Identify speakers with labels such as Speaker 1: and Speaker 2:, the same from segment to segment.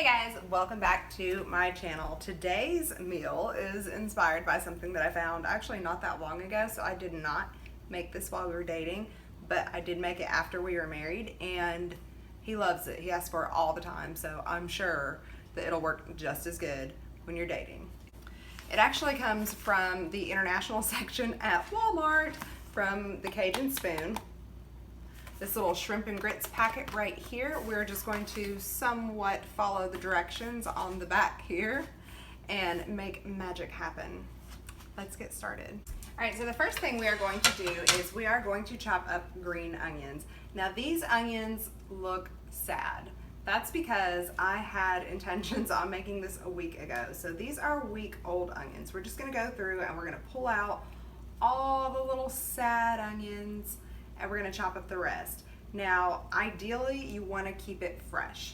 Speaker 1: Hey guys, welcome back to my channel. Today's meal is inspired by something that I found actually not that long ago, so I did not make this while we were dating, but I did make it after we were married, and he loves it. He asks for it all the time, so I'm sure that it'll work just as good when you're dating. It actually comes from the international section at Walmart from the Cajun spoon. This little shrimp and grits packet right here, we're just going to somewhat follow the directions on the back here and make magic happen. Let's get started. All right, so the first thing we are going to do is we are going to chop up green onions. Now these onions look sad. That's because I had intentions on making this a week ago. So these are week-old onions. We're just gonna go through and we're gonna pull out all the little sad onions and we're gonna chop up the rest. Now, ideally, you wanna keep it fresh.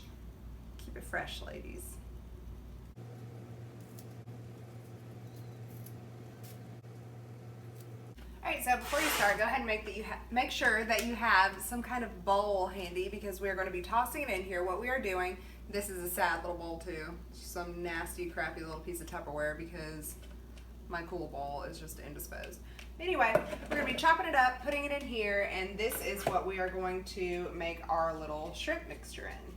Speaker 1: Keep it fresh, ladies. All right, so before you start, go ahead and make sure that you have some kind of bowl handy because we are gonna be tossing it in here. What we are doing, this is a sad little bowl too. Some nasty, crappy little piece of Tupperware because my cool bowl is just indisposed. Anyway, we're gonna be chopping it up, putting it in here, and this is what we are going to make our little shrimp mixture in.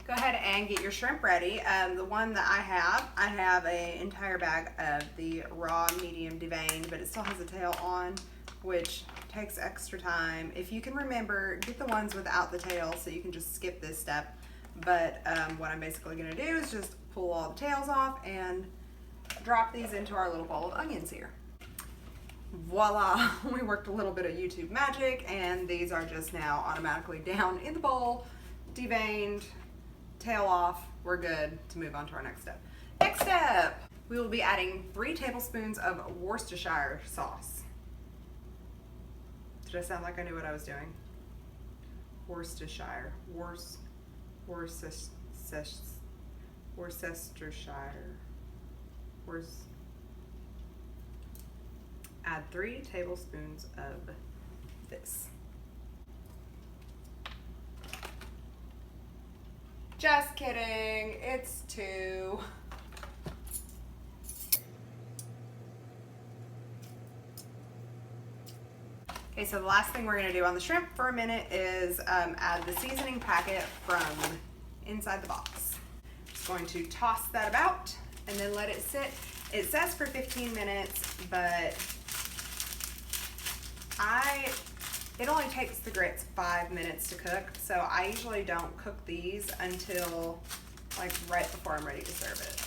Speaker 1: Go ahead and get your shrimp ready. The one that I have an entire bag of the raw medium deveined, but it still has a tail on, which takes extra time. If you can remember, get the ones without the tail so you can just skip this step. But what I'm basically gonna do is just pull all the tails off and drop these into our little bowl of onions here. Voila, we worked a little bit of YouTube magic and these are just now automatically down in the bowl, deveined, tail off. We're good to move on to our next step. Next step, we will be adding 3 tablespoons of Worcestershire sauce. Did I sound like I knew what I was doing? Worcestershire. Worcestershire. Add 3 tablespoons of this. Just kidding, it's 2. Okay, so the last thing we're gonna do on the shrimp for a minute is add the seasoning packet from inside the box. Just going to toss that about and then let it sit. It says for 15 minutes, but it only takes the grits 5 minutes to cook, so I usually don't cook these until like right before I'm ready to serve it.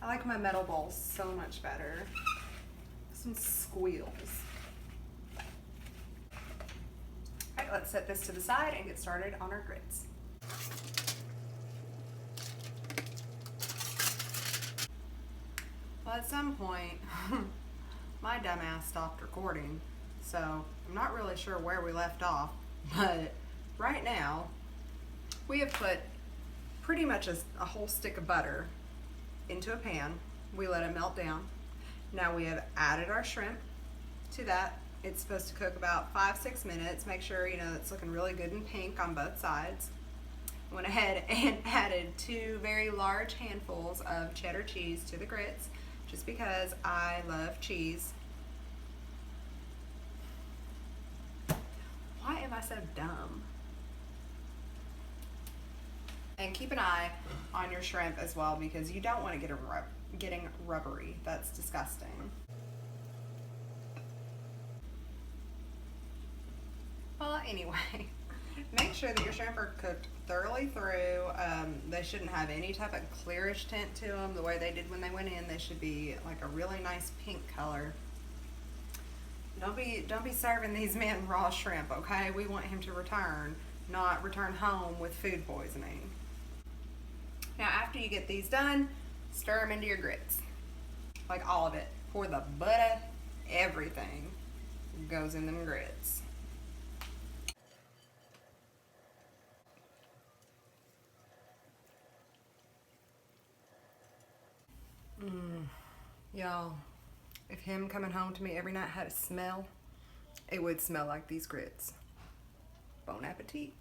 Speaker 1: I like my metal bowls so much better. Some squeals. All right, let's set this to the side and get started on our grits. Well, at some point, my dumbass stopped recording, so I'm not really sure where we left off, but right now, we have put pretty much a whole stick of butter into a pan. We let it melt down. Now we have added our shrimp to that. It's supposed to cook about 5-6 minutes. Make sure it's looking really good and pink on both sides. Went ahead and added 2 very large handfuls of cheddar cheese to the grits just because I love cheese. Why am I so dumb? And keep an eye on your shrimp as well because you don't want to get getting rubbery. That's disgusting. Well, anyway, make sure that your shrimp are cooked thoroughly through. They shouldn't have any type of clearish tint to them. The way they did when they went in, they should be like a really nice pink color. Don't be serving these men raw shrimp, okay? We want him to return, not return home with food poisoning. Now after you get these done, stir them into your grits. Like all of it. Pour the butter, everything goes in them grits. Y'all, if him coming home to me every night had a smell, it would smell like these grits. Bon appetit.